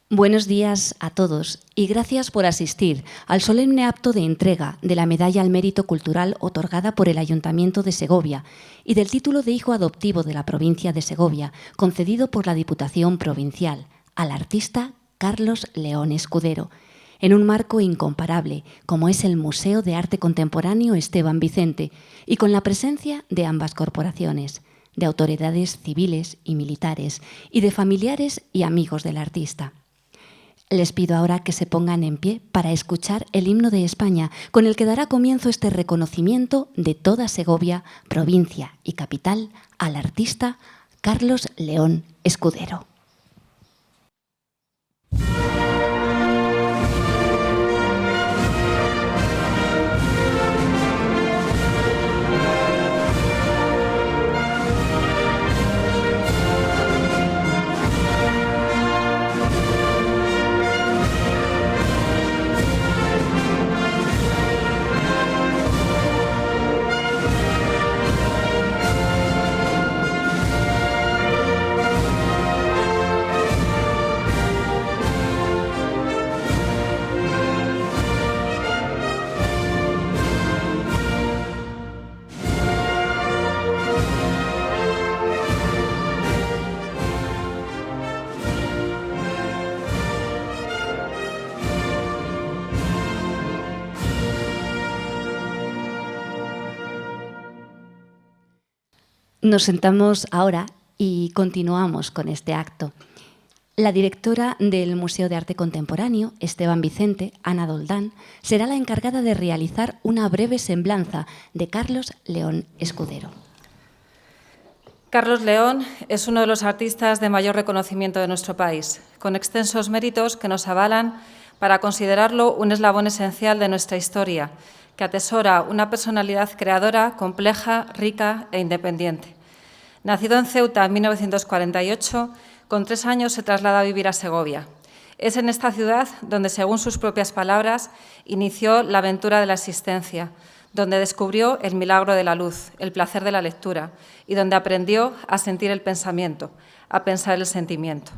Buenos días a todos y gracias por asistir al solemne acto de entrega de la Medalla al Mérito Cultural otorgada por el Ayuntamiento de Segovia y del título de Hijo Adoptivo de la Provincia de Segovia, concedido por la Diputación Provincial al artista Carlos León Escudero, en un marco incomparable como es el Museo de Arte Contemporáneo Esteban Vicente y con la presencia de ambas corporaciones, de autoridades civiles y militares y de familiares y amigos del artista. Les pido ahora que se pongan en pie para escuchar el himno de España, con el que dará comienzo este reconocimiento de toda Segovia, provincia y capital, al artista Carlos León Escudero. Nos sentamos ahora y continuamos con este acto. La directora del Museo de Arte Contemporáneo, Esteban Vicente, Ana Doldán, será la encargada de realizar una breve semblanza de Carlos León Escudero. Carlos León es uno de los artistas de mayor reconocimiento de nuestro país, con extensos méritos que nos avalan para considerarlo un eslabón esencial de nuestra historia, que atesora una personalidad creadora, compleja, rica e independiente. Nacido en Ceuta en 1948, con 3 años se traslada a vivir a Segovia. Es en esta ciudad donde, según sus propias palabras, inició la aventura de la existencia, donde descubrió el milagro de la luz, el placer de la lectura, y donde aprendió a sentir el pensamiento, a pensar el sentimiento.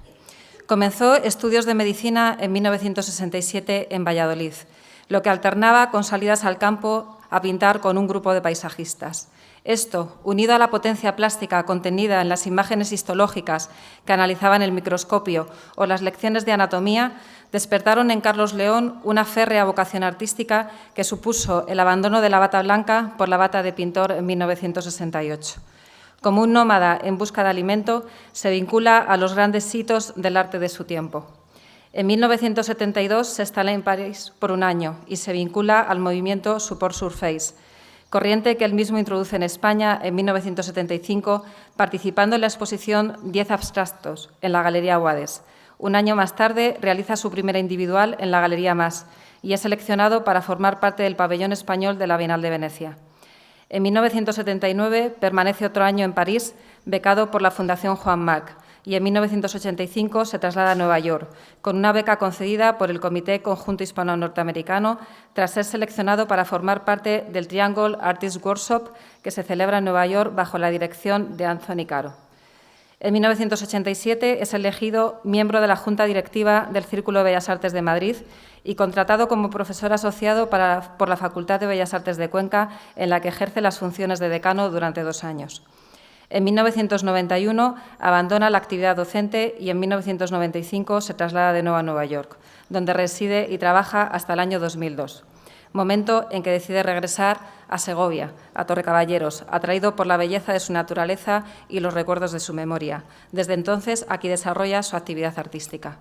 Comenzó estudios de medicina en 1967 en Valladolid, lo que alternaba con salidas al campo a pintar con un grupo de paisajistas. Esto, unido a la potencia plástica contenida en las imágenes histológicas que analizaban el microscopio o las lecciones de anatomía, despertaron en Carlos León una férrea vocación artística que supuso el abandono de la bata blanca por la bata de pintor en 1968. Como un nómada en busca de alimento, se vincula a los grandes hitos del arte de su tiempo. En 1972 se instala en París por un año y se vincula al movimiento Support Surface, corriente que él mismo introduce en España en 1975, participando en la exposición 10 abstractos en la Galería Guades. Un año más tarde realiza su primera individual en la Galería Mas y es seleccionado para formar parte del pabellón español de la Bienal de Venecia. En 1979 permanece otro año en París, becado por la Fundación Juan March, y en 1985 se traslada a Nueva York, con una beca concedida por el Comité Conjunto Hispano-Norteamericano, tras ser seleccionado para formar parte del Triangle Artist Workshop, que se celebra en Nueva York bajo la dirección de Anthony Caro. En 1987 es elegido miembro de la Junta Directiva del Círculo de Bellas Artes de Madrid y contratado como profesor asociado por la Facultad de Bellas Artes de Cuenca, en la que ejerce las funciones de decano durante 2 años. En 1991 abandona la actividad docente y en 1995 se traslada de nuevo a Nueva York, donde reside y trabaja hasta el año 2002, momento en que decide regresar a Segovia, a Torrecaballeros, atraído por la belleza de su naturaleza y los recuerdos de su memoria. Desde entonces, aquí desarrolla su actividad artística.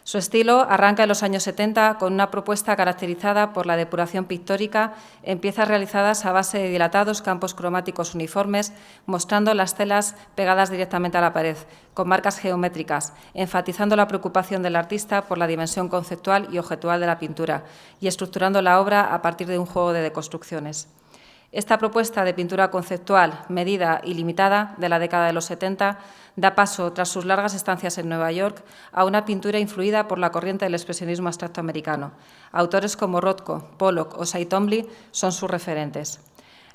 Su estilo arranca en los años 70 con una propuesta caracterizada por la depuración pictórica en piezas realizadas a base de dilatados campos cromáticos uniformes, mostrando las telas pegadas directamente a la pared, con marcas geométricas, enfatizando la preocupación del artista por la dimensión conceptual y objetual de la pintura y estructurando la obra a partir de un juego de deconstrucciones. Esta propuesta de pintura conceptual, medida y limitada de la década de los 70 da paso, tras sus largas estancias en Nueva York, a una pintura influida por la corriente del expresionismo abstracto americano. Autores como Rothko, Pollock o Cy Twombly son sus referentes.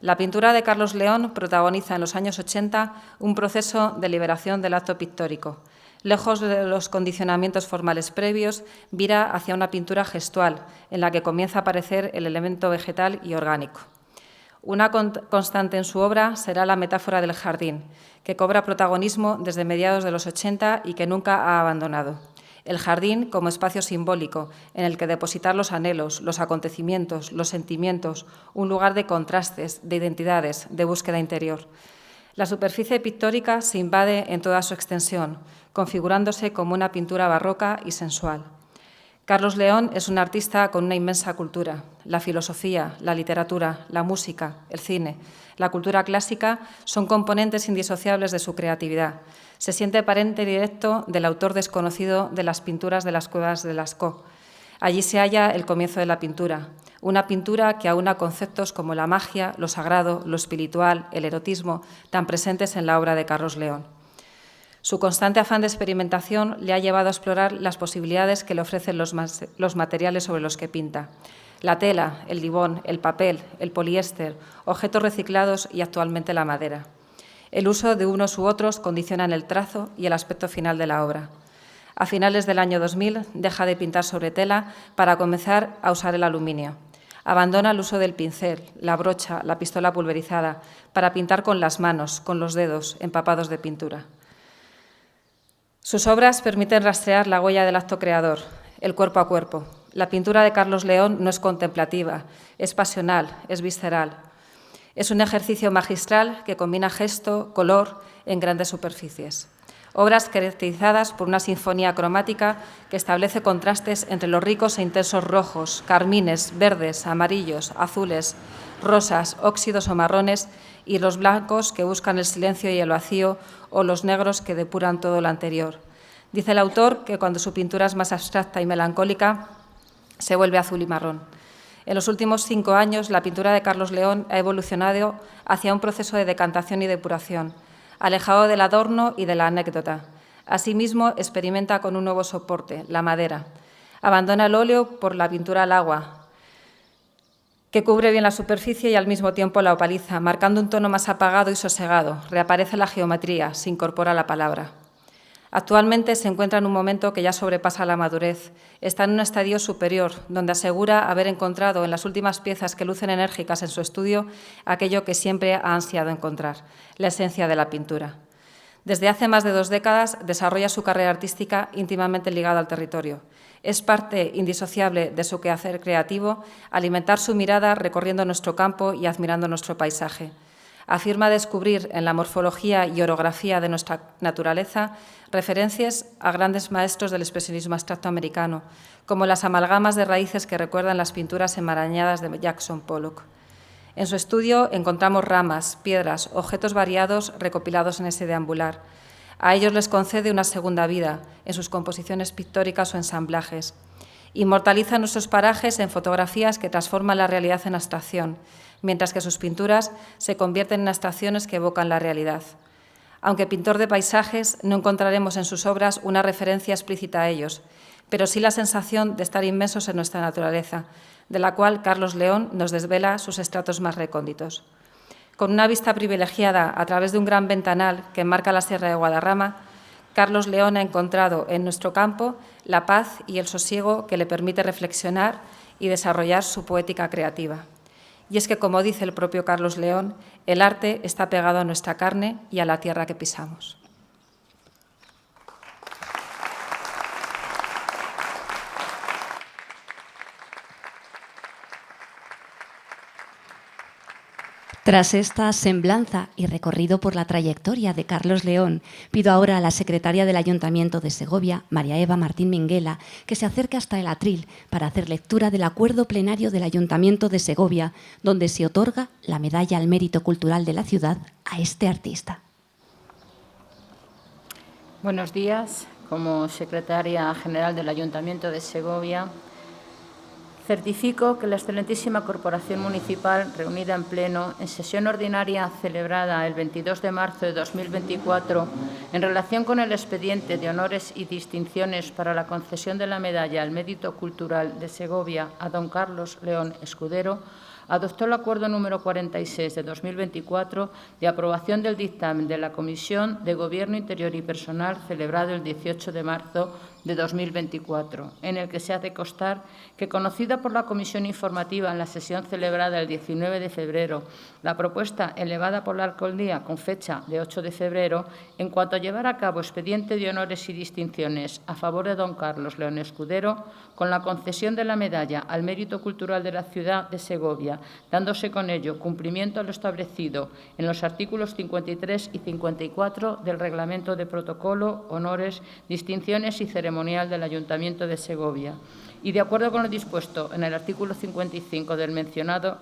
La pintura de Carlos León protagoniza en los años 80 un proceso de liberación del acto pictórico. Lejos de los condicionamientos formales previos, vira hacia una pintura gestual, en la que comienza a aparecer el elemento vegetal y orgánico. Una constante en su obra será la metáfora del jardín, que cobra protagonismo desde mediados de los 80 y que nunca ha abandonado. El jardín como espacio simbólico en el que depositar los anhelos, los acontecimientos, los sentimientos, un lugar de contrastes, de identidades, de búsqueda interior. La superficie pictórica se invade en toda su extensión, configurándose como una pintura barroca y sensual. Carlos León es un artista con una inmensa cultura. La filosofía, la literatura, la música, el cine, la cultura clásica son componentes indisociables de su creatividad. Se siente pariente directo del autor desconocido de las pinturas de las cuevas de Lascaux. Allí se halla el comienzo de la pintura, una pintura que aúna conceptos como la magia, lo sagrado, lo espiritual, el erotismo, tan presentes en la obra de Carlos León. Su constante afán de experimentación le ha llevado a explorar las posibilidades que le ofrecen los materiales sobre los que pinta. La tela, el libón, el papel, el poliéster, objetos reciclados y actualmente la madera. El uso de unos u otros condicionan el trazo y el aspecto final de la obra. A finales del año 2000 deja de pintar sobre tela para comenzar a usar el aluminio. Abandona el uso del pincel, la brocha, la pistola pulverizada, para pintar con las manos, con los dedos, empapados de pintura. Sus obras permiten rastrear la huella del acto creador, el cuerpo a cuerpo. La pintura de Carlos León no es contemplativa, es pasional, es visceral. Es un ejercicio magistral que combina gesto, color en grandes superficies. Obras caracterizadas por una sinfonía cromática que establece contrastes entre los ricos e intensos rojos, carmines, verdes, amarillos, azules, rosas, óxidos o marrones, y los blancos que buscan el silencio y el vacío, o los negros que depuran todo lo anterior. Dice el autor que cuando su pintura es más abstracta y melancólica, se vuelve azul y marrón. En los últimos 5 años, la pintura de Carlos León ha evolucionado hacia un proceso de decantación y depuración, alejado del adorno y de la anécdota. Asimismo, experimenta con un nuevo soporte, la madera. Abandona el óleo por la pintura al agua, que cubre bien la superficie y al mismo tiempo la opaliza, marcando un tono más apagado y sosegado. Reaparece la geometría, se incorpora la palabra. Actualmente se encuentra en un momento que ya sobrepasa la madurez. Está en un estadio superior, donde asegura haber encontrado en las últimas piezas que lucen enérgicas en su estudio aquello que siempre ha ansiado encontrar, la esencia de la pintura. Desde hace más de 2 décadas desarrolla su carrera artística íntimamente ligada al territorio. Es parte indisociable de su quehacer creativo alimentar su mirada recorriendo nuestro campo y admirando nuestro paisaje. Afirma descubrir en la morfología y orografía de nuestra naturaleza referencias a grandes maestros del expresionismo abstracto americano, como las amalgamas de raíces que recuerdan las pinturas enmarañadas de Jackson Pollock. En su estudio encontramos ramas, piedras, objetos variados recopilados en ese deambular. A ellos les concede una segunda vida en sus composiciones pictóricas o ensamblajes. Inmortaliza nuestros parajes en fotografías que transforman la realidad en abstracción, mientras que sus pinturas se convierten en abstracciones que evocan la realidad. Aunque pintor de paisajes, no encontraremos en sus obras una referencia explícita a ellos, pero sí la sensación de estar inmersos en nuestra naturaleza, de la cual Carlos León nos desvela sus estratos más recónditos. Con una vista privilegiada a través de un gran ventanal que enmarca la Sierra de Guadarrama, Carlos León ha encontrado en nuestro campo la paz y el sosiego que le permite reflexionar y desarrollar su poética creativa. Y es que, como dice el propio Carlos León, el arte está pegado a nuestra carne y a la tierra que pisamos. Tras esta semblanza y recorrido por la trayectoria de Carlos León, pido ahora a la secretaria del Ayuntamiento de Segovia, María Eva Martín Minguela, que se acerque hasta el atril para hacer lectura del acuerdo plenario del Ayuntamiento de Segovia, donde se otorga la Medalla al Mérito Cultural de la ciudad a este artista. Buenos días. Como secretaria general del Ayuntamiento de Segovia, certifico que la excelentísima Corporación Municipal, reunida en pleno en sesión ordinaria celebrada el 22 de marzo de 2024, en relación con el expediente de honores y distinciones para la concesión de la Medalla al Mérito Cultural de Segovia a don Carlos León Escudero, adoptó el Acuerdo número 46 de 2024 de aprobación del dictamen de la Comisión de Gobierno Interior y Personal celebrado el 18 de marzo de 2024, en el que se hace constar que, conocida por la Comisión Informativa en la sesión celebrada el 19 de febrero, la propuesta elevada por la Alcaldía con fecha de 8 de febrero, en cuanto a llevar a cabo expediente de honores y distinciones a favor de don Carlos León Escudero, con la concesión de la medalla al mérito cultural de la ciudad de Segovia, dándose con ello cumplimiento a lo establecido en los artículos 53 y 54 del Reglamento de Protocolo, Honores, Distinciones y Ceremonial del Ayuntamiento de Segovia. Y de acuerdo con lo dispuesto en el artículo 55 del mencionado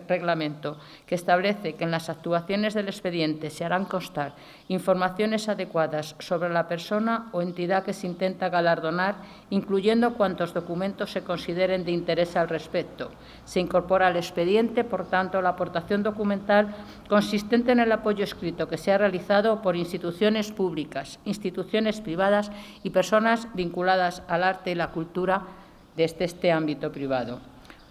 reglamento, que establece que en las actuaciones del expediente se harán constar informaciones adecuadas sobre la persona o entidad que se intenta galardonar, incluyendo cuantos documentos se consideren de interés al respecto. Se incorpora al expediente, por tanto, la aportación documental consistente en el apoyo escrito que se ha realizado por instituciones públicas, instituciones privadas y personas vinculadas al arte y la cultura desde este ámbito privado.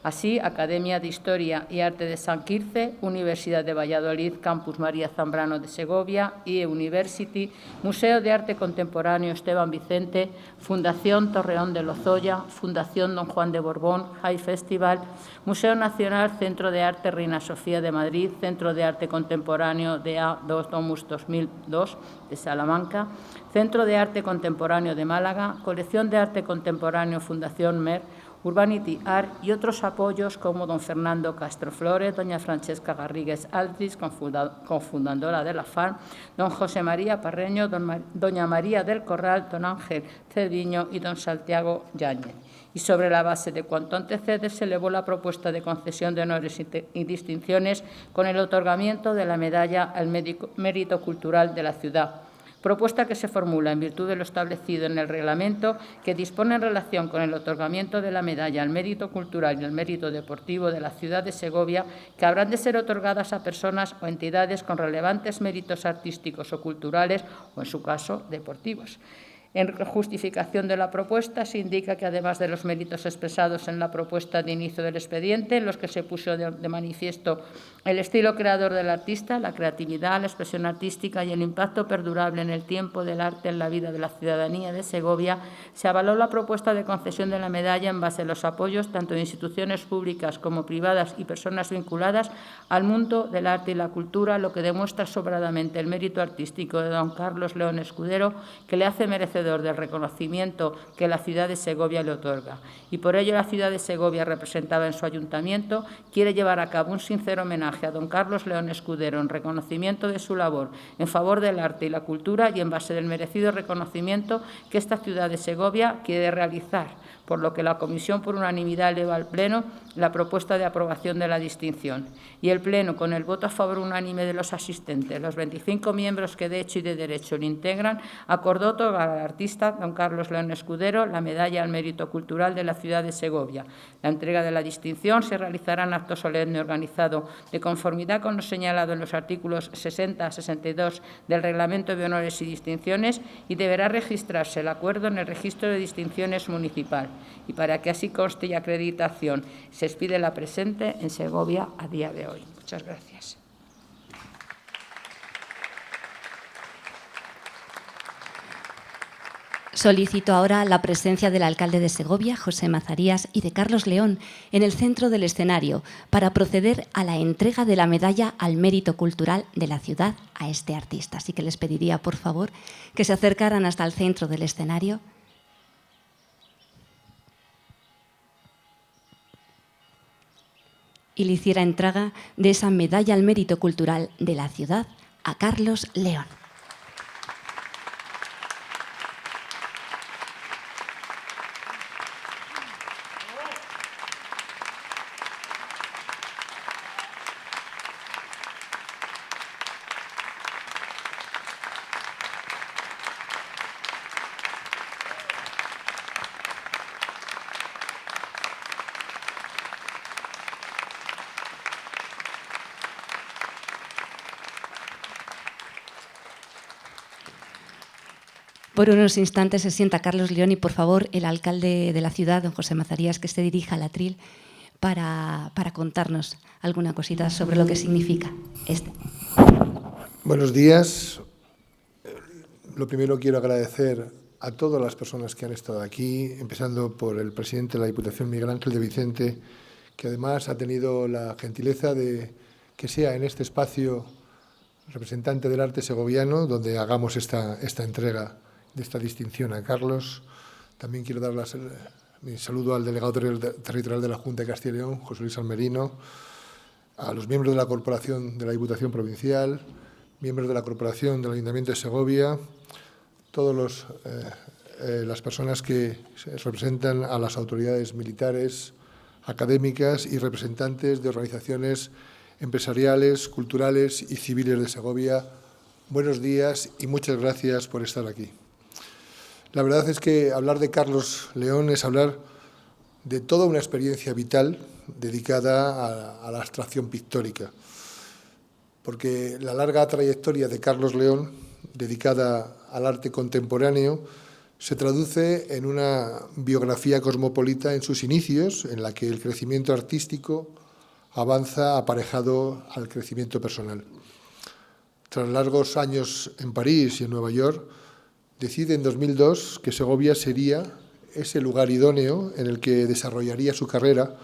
Así, Academia de Historia y Arte de San Quirce, Universidad de Valladolid, Campus María Zambrano de Segovia, IE University, Museo de Arte Contemporáneo Esteban Vicente, Fundación Torreón de Lozoya, Fundación Don Juan de Borbón, High Festival, Museo Nacional, Centro de Arte Reina Sofía de Madrid, Centro de Arte Contemporáneo de A2 Domus 2002 de Salamanca, Centro de Arte Contemporáneo de Málaga, Colección de Arte Contemporáneo Fundación MER, Urbanity Art y otros apoyos como don Fernando Castro Flores, doña Francesca Garrigues Altris, cofundadora de la FAN, don José María Parreño, doña María del Corral, don Ángel Cediño y don Santiago Yáñez. Y sobre la base de cuanto antecede, se elevó la propuesta de concesión de honores y distinciones con el otorgamiento de la medalla al mérito cultural de la ciudad. Propuesta que se formula en virtud de lo establecido en el reglamento que dispone en relación con el otorgamiento de la medalla al mérito cultural y al mérito deportivo de la ciudad de Segovia, que habrán de ser otorgadas a personas o entidades con relevantes méritos artísticos o culturales o, en su caso, deportivos. En justificación de la propuesta se indica que, además de los méritos expresados en la propuesta de inicio del expediente, en los que se puso de manifiesto el estilo creador del artista, la creatividad, la expresión artística y el impacto perdurable en el tiempo del arte en la vida de la ciudadanía de Segovia, se avaló la propuesta de concesión de la medalla en base a los apoyos tanto de instituciones públicas como privadas y personas vinculadas al mundo del arte y la cultura, lo que demuestra sobradamente el mérito artístico de don Carlos León Escudero, que le hace merecedor del reconocimiento que la ciudad de Segovia le otorga. Y por ello la ciudad de Segovia, representada en su ayuntamiento, quiere llevar a cabo un sincero homenaje a don Carlos León Escudero en reconocimiento de su labor en favor del arte y la cultura y en base del merecido reconocimiento que esta ciudad de Segovia quiere realizar, por lo que la Comisión por unanimidad eleva al Pleno la propuesta de aprobación de la distinción. Y el Pleno, con el voto a favor unánime de los asistentes, los 25 miembros que de hecho y de derecho lo integran, acordó otorgar al artista don Carlos León Escudero la medalla al mérito cultural de la ciudad de Segovia. La entrega de la distinción se realizará en acto solemne organizado de conformidad con lo señalado en los artículos 60 a 62 del Reglamento de Honores y Distinciones y deberá registrarse el acuerdo en el Registro de Distinciones Municipal. Y para que así conste y acreditación, se expide la presente en Segovia a día de hoy. Muchas gracias. Solicito ahora la presencia del alcalde de Segovia, José Mazarías, y de Carlos León en el centro del escenario para proceder a la entrega de la medalla al mérito cultural de la ciudad a este artista. Así que les pediría, por favor, que se acercaran hasta el centro del escenario. Y le hiciera entrega de esa medalla al mérito cultural de la ciudad a Carlos León. Por unos instantes se sienta Carlos León y, por favor, el alcalde de la ciudad, don José Mazarías, que se dirija al atril para contarnos alguna cosita sobre lo que significa este. Buenos días. Lo primero quiero agradecer a todas las personas que han estado aquí, empezando por el presidente de la Diputación, Miguel Ángel de Vicente, que además ha tenido la gentileza de que sea en este espacio representante del arte segoviano, donde hagamos esta entrega de esta distinción a Carlos. También quiero dar mi saludo al delegado territorial de la Junta de Castilla y León, José Luis Almerino, a los miembros de la Corporación de la Diputación Provincial, miembros de la Corporación del Ayuntamiento de Segovia, todas las personas que representan a las autoridades militares, académicas y representantes de organizaciones empresariales, culturales y civiles de Segovia. Buenos días y muchas gracias por estar aquí. La verdad es que hablar de Carlos León es hablar de toda una experiencia vital dedicada a la abstracción pictórica, porque la larga trayectoria de Carlos León, dedicada al arte contemporáneo, se traduce en una biografía cosmopolita en sus inicios, en la que el crecimiento artístico avanza aparejado al crecimiento personal. Tras largos años en París y en Nueva York, decide en 2002 que Segovia sería ese lugar idóneo en el que desarrollaría su carrera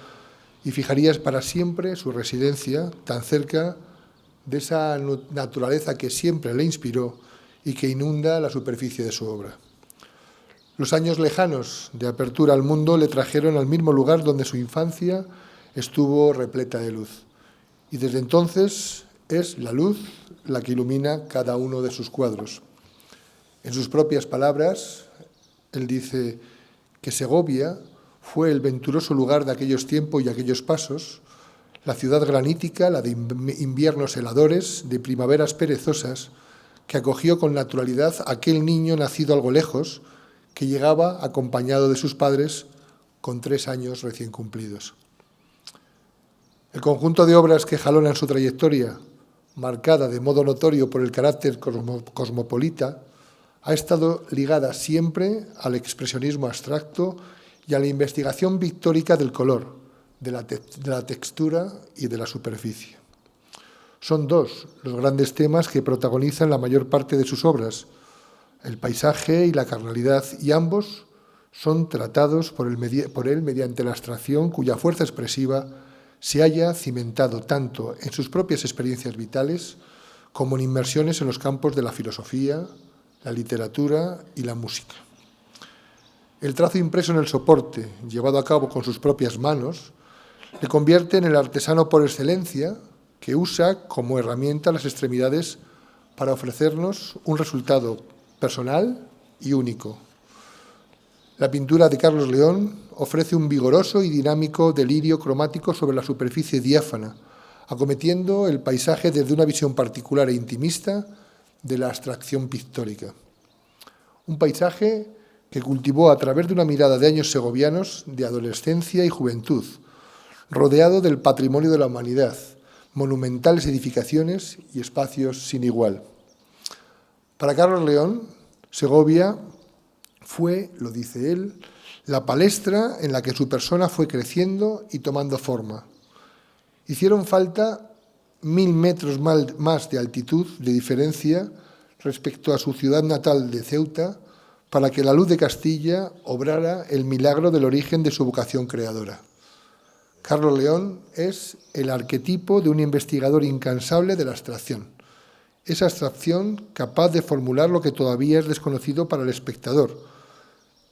y fijaría para siempre su residencia tan cerca de esa naturaleza que siempre le inspiró y que inunda la superficie de su obra. Los años lejanos de apertura al mundo le trajeron al mismo lugar donde su infancia estuvo repleta de luz. Y desde entonces es la luz la que ilumina cada uno de sus cuadros. En sus propias palabras, él dice que Segovia fue el venturoso lugar de aquellos tiempos y aquellos pasos, la ciudad granítica, la de inviernos heladores, de primaveras perezosas, que acogió con naturalidad a aquel niño nacido algo lejos, que llegaba acompañado de sus padres con 3 años recién cumplidos. El conjunto de obras que jalonan su trayectoria, marcada de modo notorio por el carácter cosmopolita, ha estado ligada siempre al expresionismo abstracto y a la investigación pictórica del color, de la textura y de la superficie. Son 2 los grandes temas que protagonizan la mayor parte de sus obras, el paisaje y la carnalidad, y ambos son tratados por él mediante la abstracción cuya fuerza expresiva se haya cimentado tanto en sus propias experiencias vitales como en inmersiones en los campos de la filosofía, la literatura y la música. El trazo impreso en el soporte, llevado a cabo con sus propias manos, le convierte en el artesano por excelencia que usa como herramienta las extremidades para ofrecernos un resultado personal y único. La pintura de Carlos León ofrece un vigoroso y dinámico delirio cromático sobre la superficie diáfana, acometiendo el paisaje desde una visión particular e intimista de la abstracción pictórica. Un paisaje que cultivó a través de una mirada de años segovianos de adolescencia y juventud, rodeado del patrimonio de la humanidad, monumentales edificaciones y espacios sin igual. Para Carlos León, Segovia fue, lo dice él, la palestra en la que su persona fue creciendo y tomando forma. Hicieron falta 1000 metros más de altitud de diferencia respecto a su ciudad natal de Ceuta para que la luz de Castilla obrara el milagro del origen de su vocación creadora. Carlos León es el arquetipo de un investigador incansable de la abstracción. Esa abstracción capaz de formular lo que todavía es desconocido para el espectador,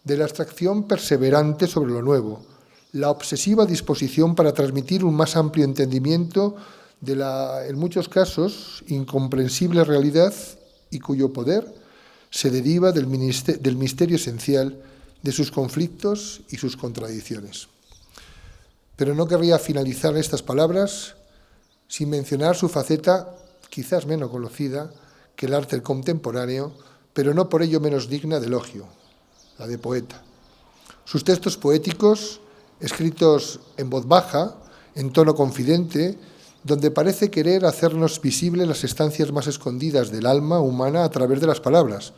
de la abstracción perseverante sobre lo nuevo, la obsesiva disposición para transmitir un más amplio entendimiento de la, en muchos casos, incomprensible realidad y cuyo poder se deriva del misterio esencial de sus conflictos y sus contradicciones. Pero no querría finalizar estas palabras sin mencionar su faceta, quizás menos conocida que el arte contemporáneo, pero no por ello menos digna de elogio, la de poeta. Sus textos poéticos, escritos en voz baja, en tono confidente, donde parece querer hacernos visibles las estancias más escondidas del alma humana a través de las palabras,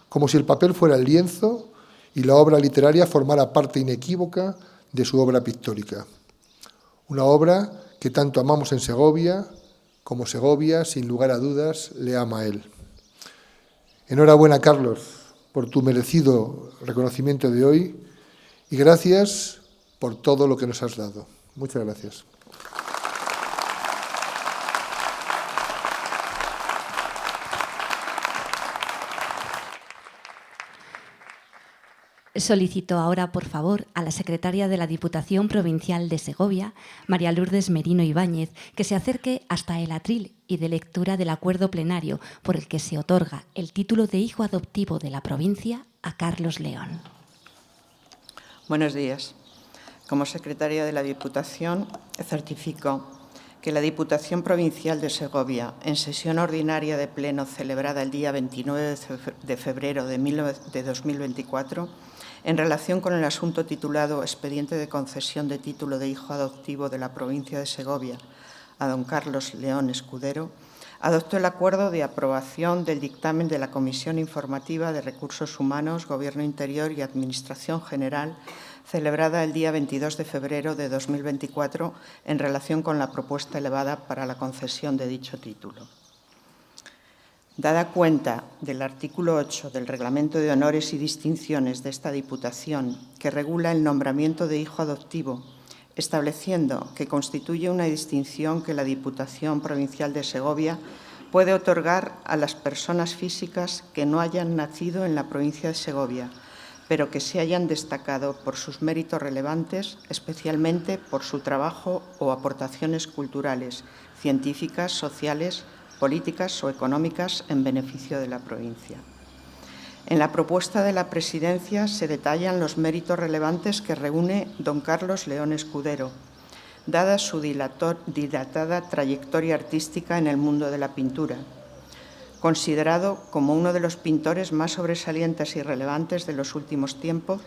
como si el papel fuera el lienzo y la obra literaria formara parte inequívoca de su obra pictórica. Una obra que tanto amamos en Segovia, como Segovia, sin lugar a dudas, le ama a él. Enhorabuena, Carlos, por tu merecido reconocimiento de hoy y gracias por todo lo que nos has dado. Muchas gracias. Solicito ahora, por favor, a la secretaria de la Diputación Provincial de Segovia, María Lourdes Merino Ibáñez, que se acerque hasta el atril y de lectura del acuerdo plenario por el que se otorga el título de hijo adoptivo de la provincia a Carlos León. Buenos días. Como secretaria de la Diputación, certifico que la Diputación Provincial de Segovia, en sesión ordinaria de Pleno celebrada el día 29 de febrero de 2024, en relación con el asunto titulado Expediente de concesión de título de hijo adoptivo de la provincia de Segovia a don Carlos León Escudero, adoptó el acuerdo de aprobación del dictamen de la Comisión Informativa de Recursos Humanos, Gobierno Interior y Administración General, celebrada el día 22 de febrero de 2024 en relación con la propuesta elevada para la concesión de dicho título. Dada cuenta del artículo 8 del Reglamento de Honores y Distinciones de esta Diputación, que regula el nombramiento de hijo adoptivo, estableciendo que constituye una distinción que la Diputación Provincial de Segovia puede otorgar a las personas físicas que no hayan nacido en la provincia de Segovia, pero que se hayan destacado por sus méritos relevantes, especialmente por su trabajo o aportaciones culturales, científicas, sociales, políticas o económicas en beneficio de la provincia. En la propuesta de la Presidencia se detallan los méritos relevantes que reúne don Carlos León Escudero, dada su dilatada trayectoria artística en el mundo de la pintura, considerado como uno de los pintores más sobresalientes y relevantes de los últimos tiempos,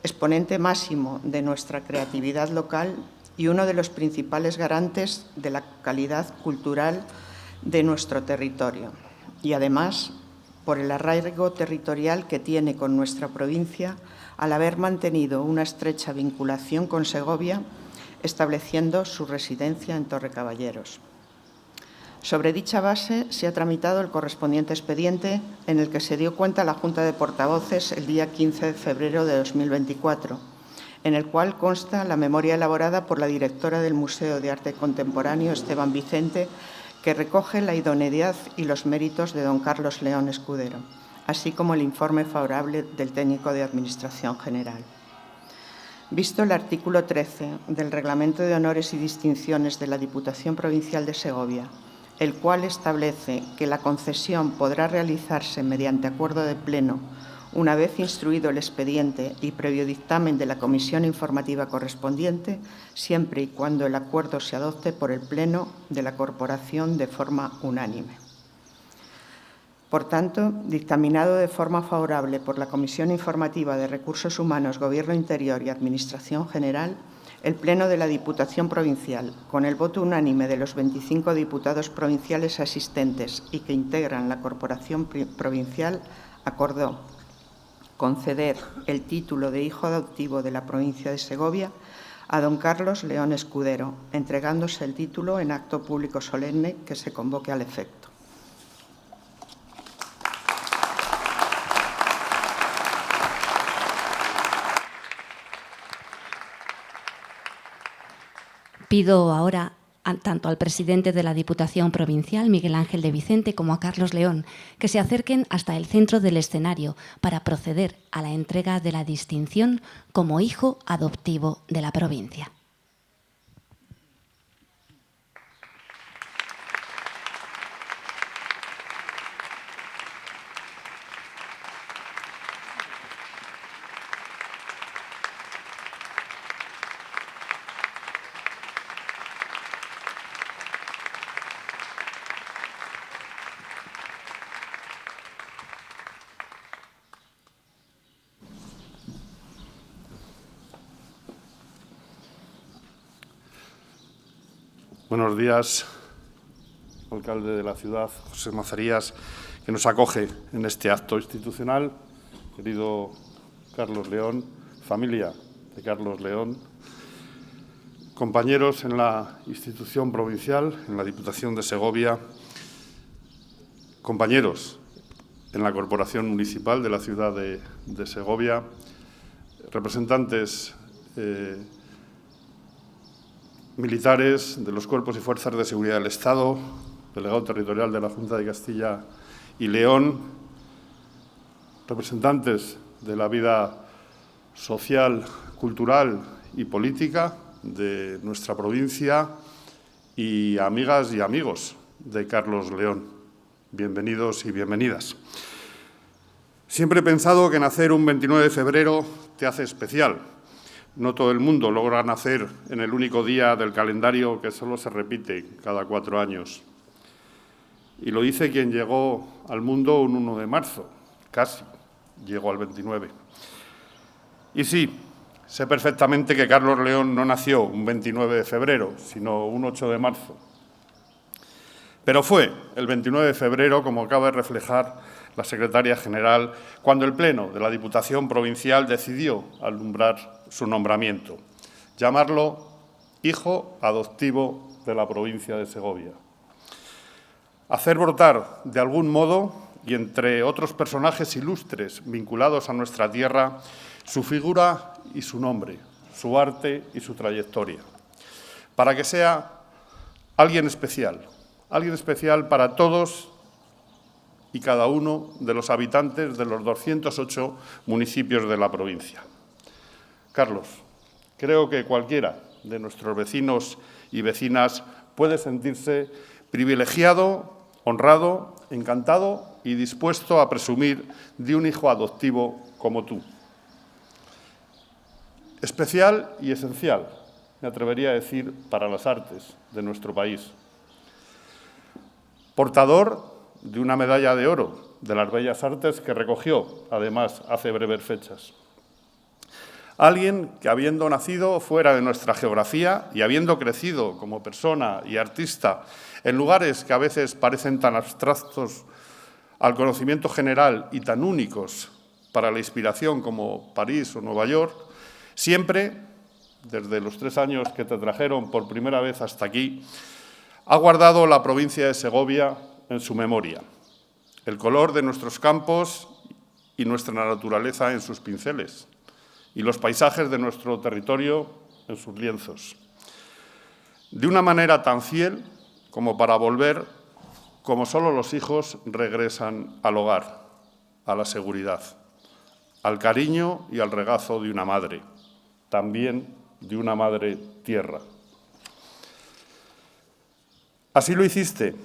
exponente máximo de nuestra creatividad local y uno de los principales garantes de la calidad cultural de nuestro territorio, y además por el arraigo territorial que tiene con nuestra provincia al haber mantenido una estrecha vinculación con Segovia, estableciendo su residencia en Torrecaballeros. Sobre dicha base se ha tramitado el correspondiente expediente en el que se dio cuenta la Junta de Portavoces el día 15 de febrero de 2024, en el cual consta la memoria elaborada por la directora del Museo de Arte Contemporáneo, Esteban Vicente, que recoge la idoneidad y los méritos de don Carlos León Escudero, así como el informe favorable del técnico de Administración General. Visto el artículo 13 del Reglamento de Honores y Distinciones de la Diputación Provincial de Segovia, el cual establece que la concesión podrá realizarse mediante acuerdo de Pleno una vez instruido el expediente y previo dictamen de la comisión informativa correspondiente, siempre y cuando el acuerdo se adopte por el Pleno de la Corporación de forma unánime. Por tanto, dictaminado de forma favorable por la Comisión Informativa de Recursos Humanos, Gobierno Interior y Administración General, el Pleno de la Diputación Provincial, con el voto unánime de los 25 diputados provinciales asistentes y que integran la Corporación Provincial, acordó conceder el título de hijo adoptivo de la provincia de Segovia a don Carlos León Escudero, entregándose el título en acto público solemne que se convoque al efecto. Pido ahora tanto al presidente de la Diputación Provincial, Miguel Ángel de Vicente, como a Carlos León, que se acerquen hasta el centro del escenario para proceder a la entrega de la distinción como hijo adoptivo de la provincia. Buenos días, alcalde de la ciudad, José Mazarías, que nos acoge en este acto institucional. Querido Carlos León, familia de Carlos León, compañeros en la institución provincial, en la Diputación de Segovia, compañeros en la Corporación Municipal de la ciudad de Segovia, representantes militares de los cuerpos y fuerzas de seguridad del Estado, delegado territorial de la Junta de Castilla y León, representantes de la vida social, cultural y política de nuestra provincia y amigas y amigos de Carlos León. Bienvenidos y bienvenidas. Siempre he pensado que nacer un 29 de febrero te hace especial. No todo el mundo logra nacer en el único día del calendario que solo se repite cada 4 años. Y lo dice quien llegó al mundo un 1 de marzo, casi llegó al 29. Y sí, sé perfectamente que Carlos León no nació un 29 de febrero, sino un 8 de marzo. Pero fue el 29 de febrero, como acaba de reflejar la secretaria general, cuando el Pleno de la Diputación Provincial decidió alumbrar su nombramiento, llamarlo hijo adoptivo de la provincia de Segovia. Hacer brotar de algún modo, y entre otros personajes ilustres vinculados a nuestra tierra, su figura y su nombre, su arte y su trayectoria, para que sea alguien especial para todos y cada uno de los habitantes de los 208 municipios de la provincia. Carlos, creo que cualquiera de nuestros vecinos y vecinas puede sentirse privilegiado, honrado, encantado y dispuesto a presumir de un hijo adoptivo como tú. Especial y esencial, me atrevería a decir, para las artes de nuestro país. Portador de una medalla de oro de las Bellas Artes que recogió, además, hace breves fechas. Alguien que, habiendo nacido fuera de nuestra geografía y habiendo crecido como persona y artista en lugares que a veces parecen tan abstractos al conocimiento general y tan únicos para la inspiración como París o Nueva York, siempre, desde los 3 años que te trajeron por primera vez hasta aquí, ha guardado la provincia de Segovia en su memoria, el color de nuestros campos y nuestra naturaleza en sus pinceles, y los paisajes de nuestro territorio en sus lienzos. De una manera tan fiel como para volver, como solo los hijos regresan al hogar, a la seguridad, al cariño y al regazo de una madre, también de una madre tierra. Así lo hiciste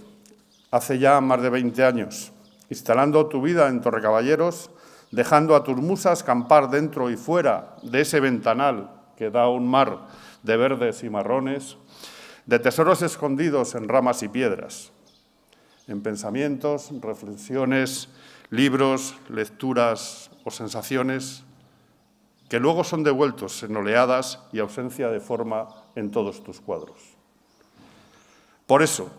hace ya más de 20 años, instalando tu vida en Torrecaballeros, dejando a tus musas campar dentro y fuera de ese ventanal que da un mar de verdes y marrones, de tesoros escondidos en ramas y piedras, en pensamientos, reflexiones, libros, lecturas o sensaciones que luego son devueltos en oleadas y ausencia de forma en todos tus cuadros. Por eso,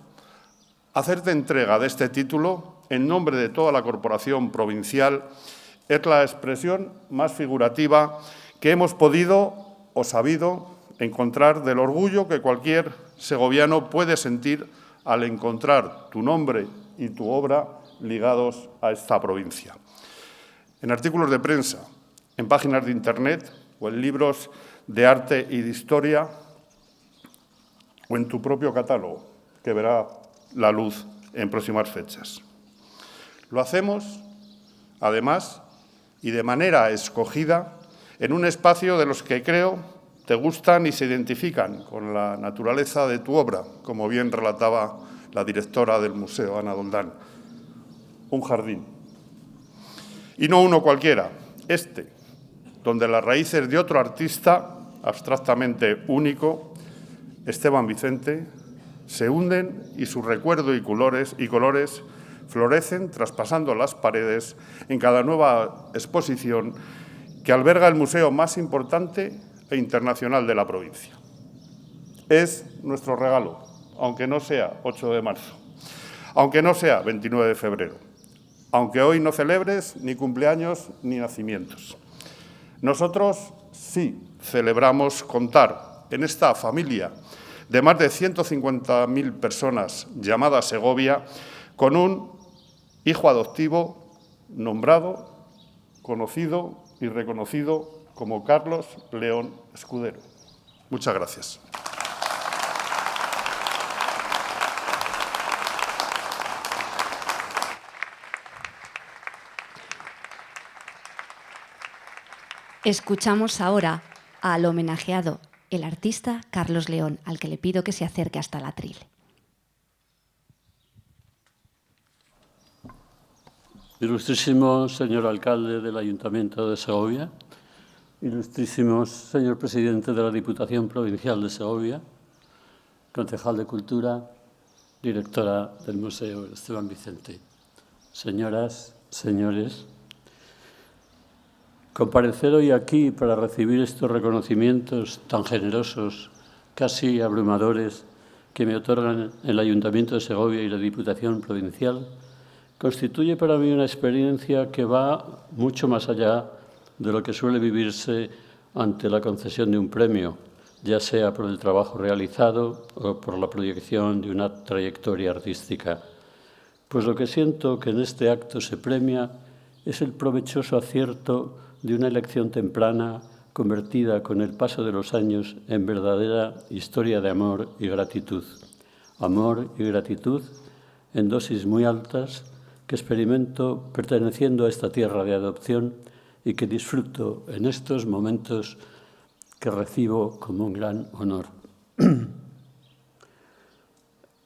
hacerte entrega de este título, en nombre de toda la Corporación Provincial, es la expresión más figurativa que hemos podido o sabido encontrar del orgullo que cualquier segoviano puede sentir al encontrar tu nombre y tu obra ligados a esta provincia. En artículos de prensa, en páginas de Internet o en libros de arte y de historia o en tu propio catálogo, que verá la luz en próximas fechas. Lo hacemos, además, y de manera escogida, en un espacio de los que creo te gustan y se identifican con la naturaleza de tu obra, como bien relataba la directora del museo, Ana Doldán. Un jardín. Y no uno cualquiera, donde las raíces de otro artista, abstractamente único, Esteban Vicente, se hunden y su recuerdo y colores florecen traspasando las paredes en cada nueva exposición que alberga el museo más importante e internacional de la provincia. Es nuestro regalo, aunque no sea 8 de marzo, aunque no sea 29 de febrero, aunque hoy no celebres ni cumpleaños ni nacimientos. Nosotros sí celebramos contar en esta familia de más de 150.000 personas llamada Segovia, con un hijo adoptivo nombrado, conocido y reconocido como Carlos León Escudero. Muchas gracias. Escuchamos ahora al homenajeado, el artista Carlos León, al que le pido que se acerque hasta el atril. Ilustrísimo señor alcalde del Ayuntamiento de Segovia, ilustrísimo señor presidente de la Diputación Provincial de Segovia, concejal de Cultura, directora del Museo Esteban Vicente, señoras, señores, comparecer hoy aquí para recibir estos reconocimientos tan generosos, casi abrumadores, que me otorgan el Ayuntamiento de Segovia y la Diputación Provincial, constituye para mí una experiencia que va mucho más allá de lo que suele vivirse ante la concesión de un premio, ya sea por el trabajo realizado o por la proyección de una trayectoria artística. Pues lo que siento que en este acto se premia es el provechoso acierto de una elección temprana convertida con el paso de los años en verdadera historia de amor y gratitud. Amor y gratitud en dosis muy altas que experimento perteneciendo a esta tierra de adopción y que disfruto en estos momentos que recibo como un gran honor.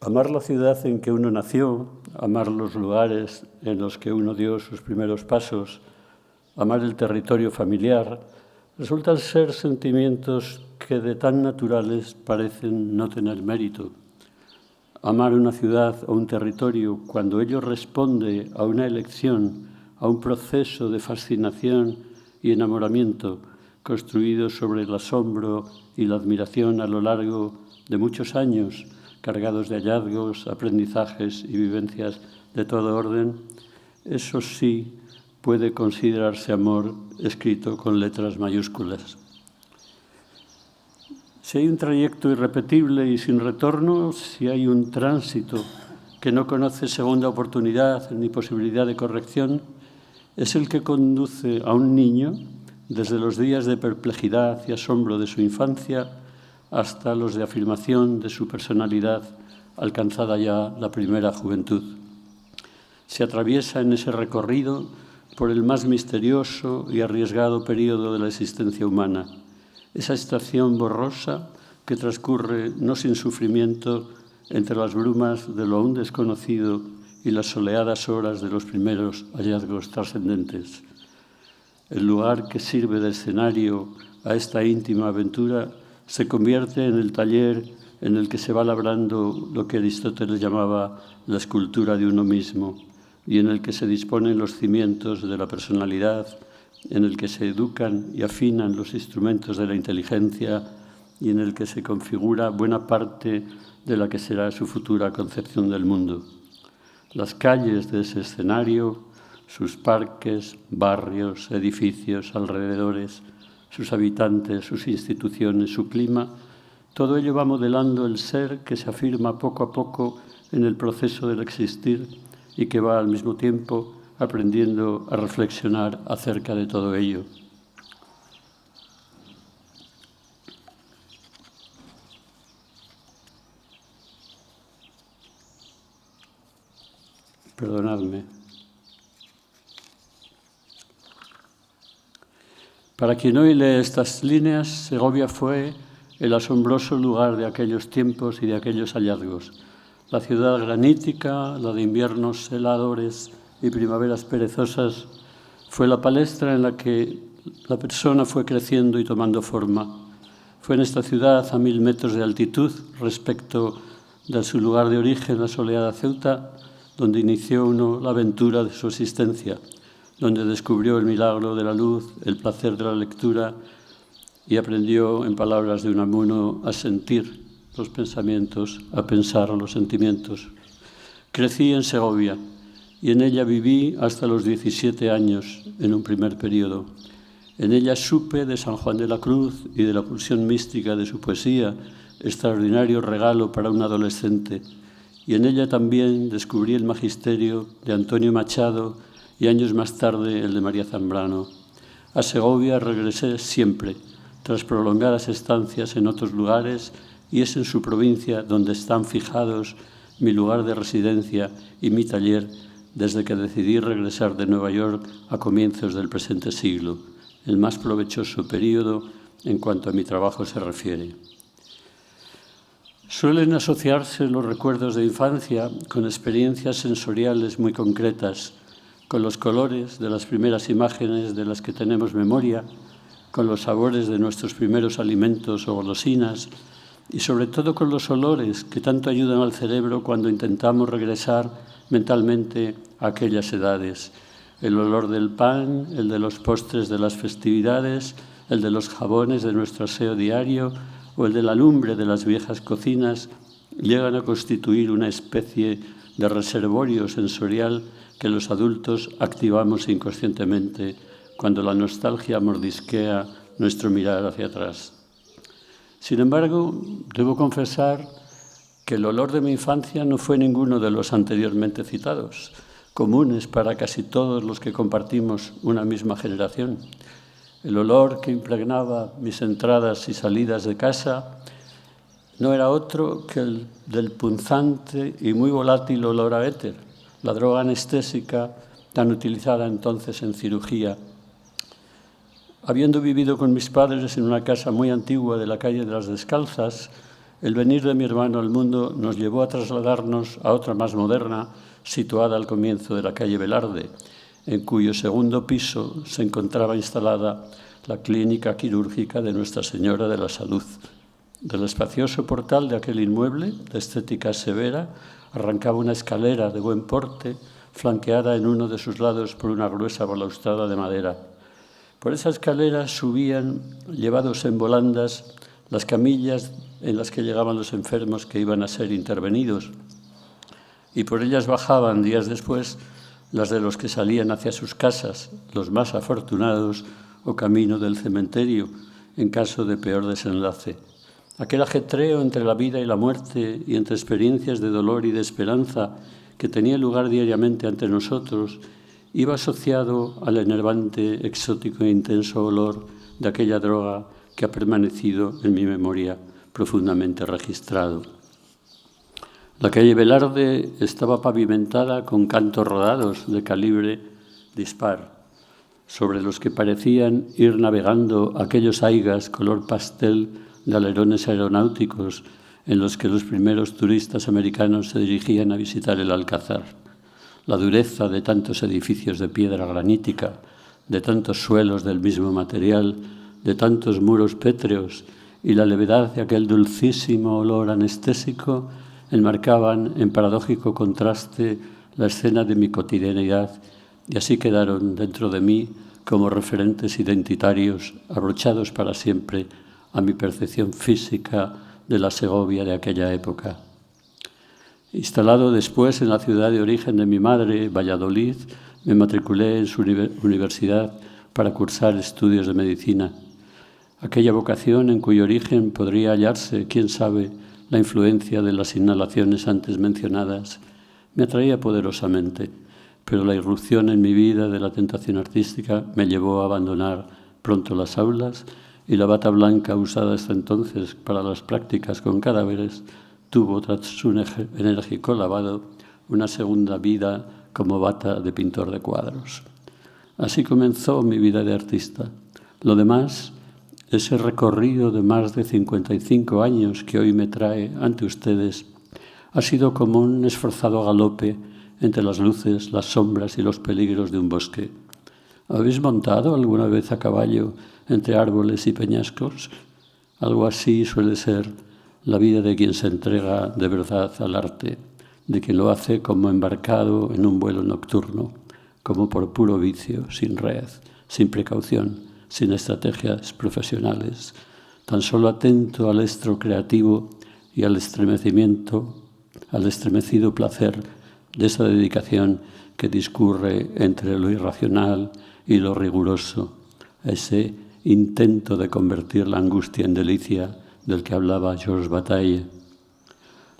Amar la ciudad en que uno nació, amar los lugares en los que uno dio sus primeros pasos, amar el territorio familiar, resultan ser sentimientos que de tan naturales parecen no tener mérito. Amar una ciudad o un territorio cuando ello responde a una elección, a un proceso de fascinación y enamoramiento construido sobre el asombro y la admiración a lo largo de muchos años, cargados de hallazgos, aprendizajes y vivencias de todo orden, eso sí puede considerarse amor escrito con letras mayúsculas. Si hay un trayecto irrepetible y sin retorno, si hay un tránsito que no conoce segunda oportunidad ni posibilidad de corrección, es el que conduce a un niño desde los días de perplejidad y asombro de su infancia hasta los de afirmación de su personalidad, alcanzada ya la primera juventud. Se atraviesa en ese recorrido por el más misterioso y arriesgado período de la existencia humana, esa estación borrosa que transcurre no sin sufrimiento entre las brumas de lo aún desconocido y las soleadas horas de los primeros hallazgos trascendentes. El lugar que sirve de escenario a esta íntima aventura se convierte en el taller en el que se va labrando lo que Aristóteles llamaba la escultura de uno mismo y en el que se disponen los cimientos de la personalidad, en el que se educan y afinan los instrumentos de la inteligencia y en el que se configura buena parte de la que será su futura concepción del mundo. Las calles de ese escenario, sus parques, barrios, edificios, alrededores, sus habitantes, sus instituciones, su clima, todo ello va modelando el ser que se afirma poco a poco en el proceso del existir y que va al mismo tiempo aprendiendo a reflexionar acerca de todo ello. Perdonadme. Para quien hoy lee estas líneas, Segovia fue el asombroso lugar de aquellos tiempos y de aquellos hallazgos. La ciudad granítica, la de inviernos heladores y primaveras perezosas, fue la palestra en la que la persona fue creciendo y tomando forma. Fue en esta ciudad, a 1000 metros de altitud respecto de su lugar de origen, la soleada Ceuta, donde inició uno la aventura de su existencia, donde descubrió el milagro de la luz, el placer de la lectura y aprendió, en palabras de Unamuno, a sentir los pensamientos, a pensar los sentimientos. Crecí en Segovia y en ella viví hasta los 17 años en un primer periodo. En ella supe de San Juan de la Cruz y de la pulsión mística de su poesía, extraordinario regalo para un adolescente, y en ella también descubrí el magisterio de Antonio Machado y años más tarde el de María Zambrano. A Segovia regresé siempre, tras prolongadas estancias en otros lugares, y es en su provincia donde están fijados mi lugar de residencia y mi taller desde que decidí regresar de Nueva York a comienzos del presente siglo, el más provechoso período en cuanto a mi trabajo se refiere. Suelen asociarse los recuerdos de infancia con experiencias sensoriales muy concretas, con los colores de las primeras imágenes de las que tenemos memoria, con los sabores de nuestros primeros alimentos o golosinas y sobre todo con los olores que tanto ayudan al cerebro cuando intentamos regresar mentalmente a aquellas edades. El olor del pan, el de los postres de las festividades, el de los jabones de nuestro aseo diario o el de la lumbre de las viejas cocinas llegan a constituir una especie de reservorio sensorial que los adultos activamos inconscientemente cuando la nostalgia mordisquea nuestro mirar hacia atrás. Sin embargo, debo confesar que el olor de mi infancia no fue ninguno de los anteriormente citados, comunes para casi todos los que compartimos una misma generación. El olor que impregnaba mis entradas y salidas de casa no era otro que el del punzante y muy volátil olor a éter, la droga anestésica tan utilizada entonces en cirugía. Habiendo vivido con mis padres en una casa muy antigua de la calle de las Descalzas, el venir de mi hermano al mundo nos llevó a trasladarnos a otra más moderna, situada al comienzo de la calle Velarde, en cuyo segundo piso se encontraba instalada la clínica quirúrgica de Nuestra Señora de la Salud. Del espacioso portal de aquel inmueble, de estética severa, arrancaba una escalera de buen porte, flanqueada en uno de sus lados por una gruesa balaustrada de madera. Por esa escalera subían, llevados en volandas, las camillas en las que llegaban los enfermos que iban a ser intervenidos, y por ellas bajaban, días después, las de los que salían hacia sus casas, los más afortunados, o camino del cementerio, en caso de peor desenlace. Aquel ajetreo entre la vida y la muerte y entre experiencias de dolor y de esperanza que tenía lugar diariamente ante nosotros iba asociado al enervante, exótico e intenso olor de aquella droga que ha permanecido en mi memoria profundamente registrado. La calle Velarde estaba pavimentada con cantos rodados de calibre dispar, sobre los que parecían ir navegando aquellos aigas color pastel de alerones aeronáuticos en los que los primeros turistas americanos se dirigían a visitar el Alcázar. La dureza de tantos edificios de piedra granítica, de tantos suelos del mismo material, de tantos muros pétreos y la levedad de aquel dulcísimo olor anestésico enmarcaban en paradójico contraste la escena de mi cotidianidad y así quedaron dentro de mí como referentes identitarios abrochados para siempre a mi percepción física de la Segovia de aquella época. Instalado después en la ciudad de origen de mi madre, Valladolid, me matriculé en su universidad para cursar estudios de medicina. Aquella vocación en cuyo origen podría hallarse, quién sabe, la influencia de las inhalaciones antes mencionadas, me atraía poderosamente, pero la irrupción en mi vida de la tentación artística me llevó a abandonar pronto las aulas y la bata blanca usada hasta entonces para las prácticas con cadáveres tuvo, tras su enérgico lavado, una segunda vida como bata de pintor de cuadros. Así comenzó mi vida de artista. Lo demás, ese recorrido de más de 55 años que hoy me trae ante ustedes, ha sido como un esforzado galope entre las luces, las sombras y los peligros de un bosque. ¿Habéis montado alguna vez a caballo entre árboles y peñascos? Algo así suele ser la vida de quien se entrega de verdad al arte, de quien lo hace como embarcado en un vuelo nocturno, como por puro vicio, sin red, sin precaución, sin estrategias profesionales, tan solo atento al estro creativo y al estremecimiento, al estremecido placer de esa dedicación que discurre entre lo irracional y lo riguroso, a ese intento de convertir la angustia en delicia del que hablaba Georges Bataille.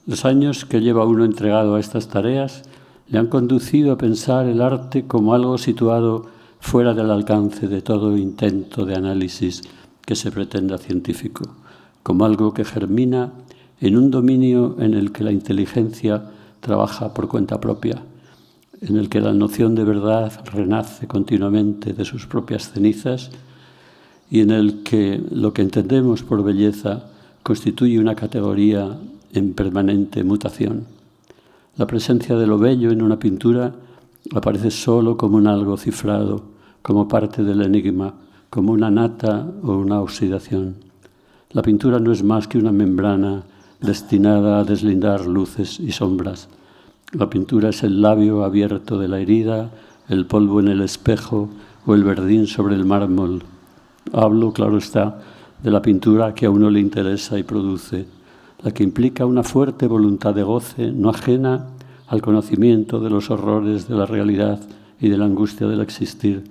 Los años que lleva uno entregado a estas tareas le han conducido a pensar el arte como algo situado fuera del alcance de todo intento de análisis que se pretenda científico, como algo que germina en un dominio en el que la inteligencia trabaja por cuenta propia, en el que la noción de verdad renace continuamente de sus propias cenizas y en el que lo que entendemos por belleza constituye una categoría en permanente mutación. La presencia de lo bello en una pintura aparece solo como un algo cifrado, como parte del enigma, como una nata o una oxidación. La pintura no es más que una membrana destinada a deslindar luces y sombras. La pintura es el labio abierto de la herida, el polvo en el espejo o el verdín sobre el mármol. Hablo, claro está, de la pintura que a uno le interesa y produce, la que implica una fuerte voluntad de goce, no ajena al conocimiento de los horrores de la realidad y de la angustia del existir.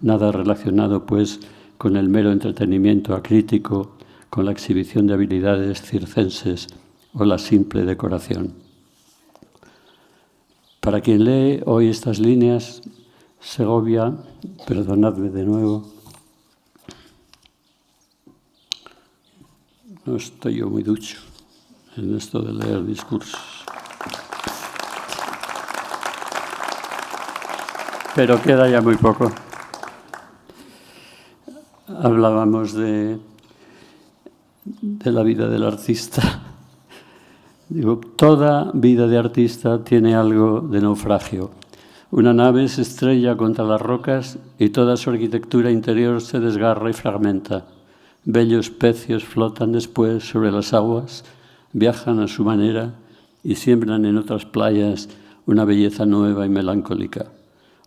Nada relacionado, pues, con el mero entretenimiento acrítico, con la exhibición de habilidades circenses o la simple decoración. Para quien lee hoy estas líneas, Segovia, perdonadme de nuevo, no estoy yo muy ducho en esto de leer discursos. Pero queda ya muy poco. Hablábamos de la vida del artista. Digo, toda vida de artista tiene algo de naufragio. Una nave se estrella contra las rocas y toda su arquitectura interior se desgarra y fragmenta. Bellos pecios flotan después sobre las aguas, viajan a su manera y siembran en otras playas una belleza nueva y melancólica.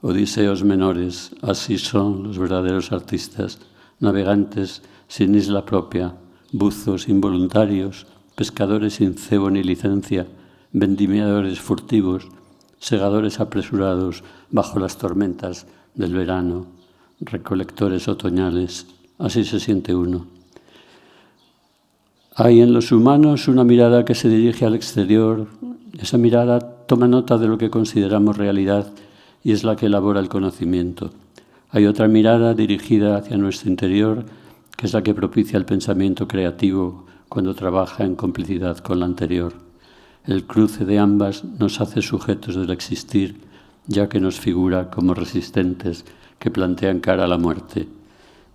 Odiseos menores, así son los verdaderos artistas, navegantes sin isla propia, buzos involuntarios, pescadores sin cebo ni licencia, vendimiadores furtivos, segadores apresurados bajo las tormentas del verano, recolectores otoñales. Así se siente uno. Hay en los humanos una mirada que se dirige al exterior. Esa mirada toma nota de lo que consideramos realidad y es la que elabora el conocimiento. Hay otra mirada dirigida hacia nuestro interior, que es la que propicia el pensamiento creativo cuando trabaja en complicidad con la anterior. El cruce de ambas nos hace sujetos del existir, ya que nos figura como resistentes que plantean cara a la muerte.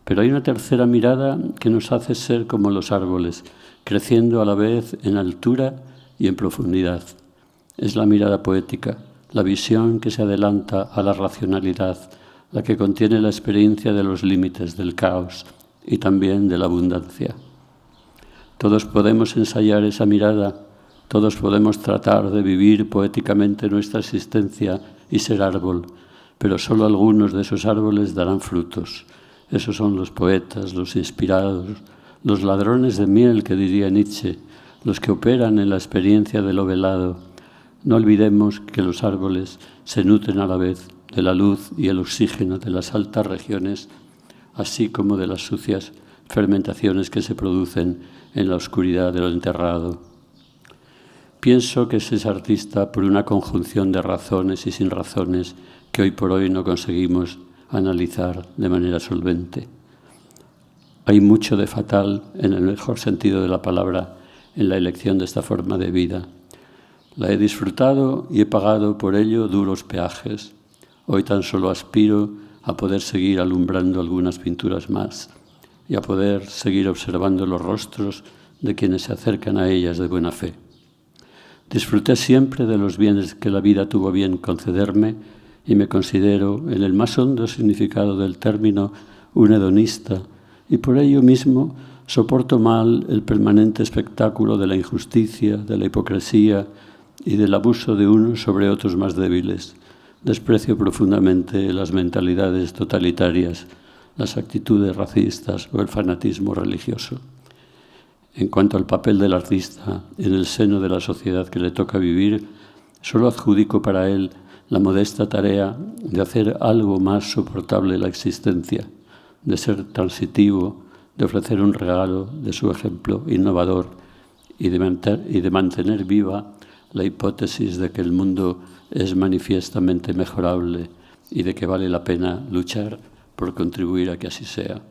Pero hay una tercera mirada que nos hace ser como los árboles, creciendo a la vez en altura y en profundidad. Es la mirada poética, la visión que se adelanta a la racionalidad, la que contiene la experiencia de los límites del caos y también de la abundancia. Todos podemos ensayar esa mirada, todos podemos tratar de vivir poéticamente nuestra existencia y ser árbol, pero solo algunos de esos árboles darán frutos. Esos son los poetas, los inspirados, los ladrones de miel, que diría Nietzsche, los que operan en la experiencia de lo velado. No olvidemos que los árboles se nutren a la vez de la luz y el oxígeno de las altas regiones, así como de las sucias fermentaciones que se producen en la oscuridad de lo enterrado. Pienso que se es artista por una conjunción de razones y sin razones que hoy por hoy no conseguimos analizar de manera solvente. Hay mucho de fatal, en el mejor sentido de la palabra, en la elección de esta forma de vida. La he disfrutado y he pagado por ello duros peajes. Hoy tan solo aspiro a poder seguir alumbrando algunas pinturas más y a poder seguir observando los rostros de quienes se acercan a ellas de buena fe. Disfruté siempre de los bienes que la vida tuvo bien concederme y me considero, en el más hondo significado del término, un hedonista, y por ello mismo soporto mal el permanente espectáculo de la injusticia, de la hipocresía y del abuso de unos sobre otros más débiles. Desprecio profundamente las mentalidades totalitarias, las actitudes racistas o el fanatismo religioso. En cuanto al papel del artista en el seno de la sociedad que le toca vivir, solo adjudico para él la modesta tarea de hacer algo más soportable la existencia, de ser transitivo, de ofrecer un regalo de su ejemplo innovador y de mantener viva la hipótesis de que el mundo es manifiestamente mejorable y de que vale la pena luchar por contribuir a que así sea.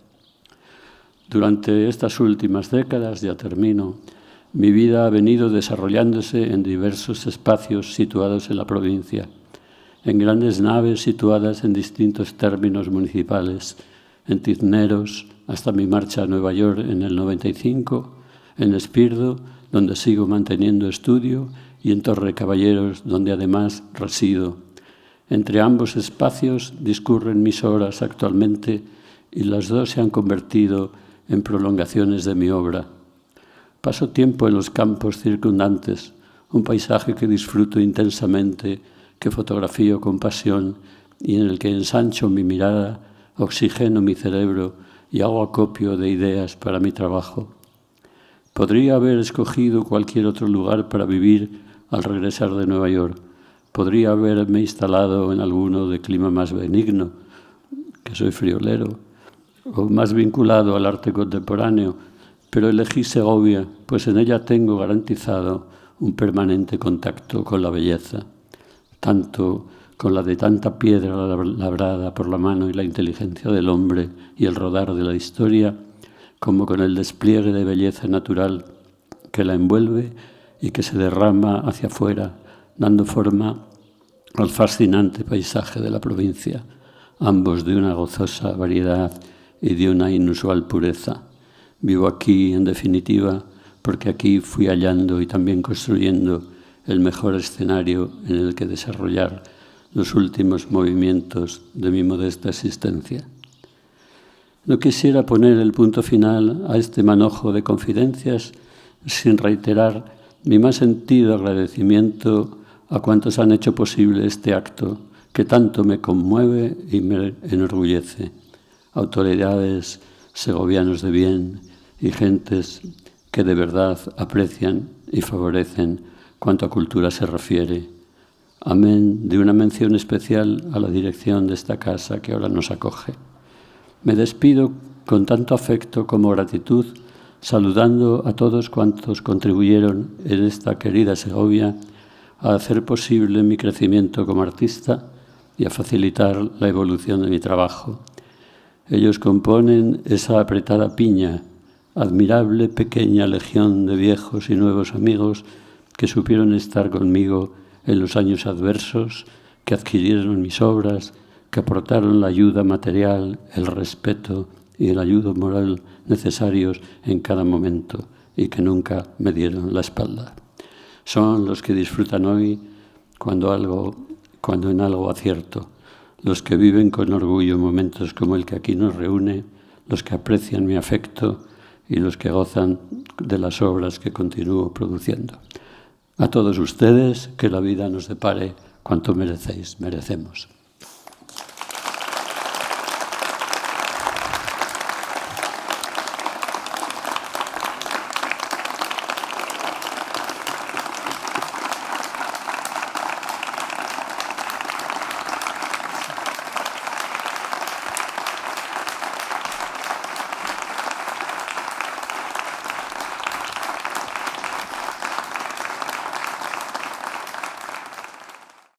Durante estas últimas décadas, ya termino, mi vida ha venido desarrollándose en diversos espacios situados en la provincia, en grandes naves situadas en distintos términos municipales, en Tizneros, hasta mi marcha a Nueva York en el 95, en Espirdo, donde sigo manteniendo estudio, y en Torrecaballeros, donde además resido. Entre ambos espacios discurren mis horas actualmente y las dos se han convertido en prolongaciones de mi obra. Paso tiempo en los campos circundantes, un paisaje que disfruto intensamente, que fotografío con pasión y en el que ensancho mi mirada, oxigeno mi cerebro y hago acopio de ideas para mi trabajo. Podría haber escogido cualquier otro lugar para vivir al regresar de Nueva York. Podría haberme instalado en alguno de clima más benigno, que soy friolero, o más vinculado al arte contemporáneo, pero elegí Segovia, pues en ella tengo garantizado un permanente contacto con la belleza, tanto con la de tanta piedra labrada por la mano y la inteligencia del hombre y el rodar de la historia, como con el despliegue de belleza natural que la envuelve y que se derrama hacia afuera, dando forma al fascinante paisaje de la provincia, ambos de una gozosa variedad y de una inusual pureza. Vivo aquí, en definitiva, porque aquí fui hallando y también construyendo el mejor escenario en el que desarrollar los últimos movimientos de mi modesta existencia. No quisiera poner el punto final a este manojo de confidencias sin reiterar mi más sentido agradecimiento a cuantos han hecho posible este acto que tanto me conmueve y me enorgullece. Autoridades, segovianos de bien y gentes que de verdad aprecian y favorecen cuanto a cultura se refiere. Amén de una mención especial a la dirección de esta casa que ahora nos acoge. Me despido con tanto afecto como gratitud, saludando a todos cuantos contribuyeron en esta querida Segovia a hacer posible mi crecimiento como artista y a facilitar la evolución de mi trabajo. Ellos componen esa apretada piña, admirable pequeña legión de viejos y nuevos amigos que supieron estar conmigo en los años adversos, que adquirieron mis obras, que aportaron la ayuda material, el respeto y el ayudo moral necesarios en cada momento y que nunca me dieron la espalda. Son los que disfrutan hoy cuando en algo acierto, los que viven con orgullo momentos como el que aquí nos reúne, los que aprecian mi afecto y los que gozan de las obras que continúo produciendo. A todos ustedes, que la vida nos depare cuanto merecemos.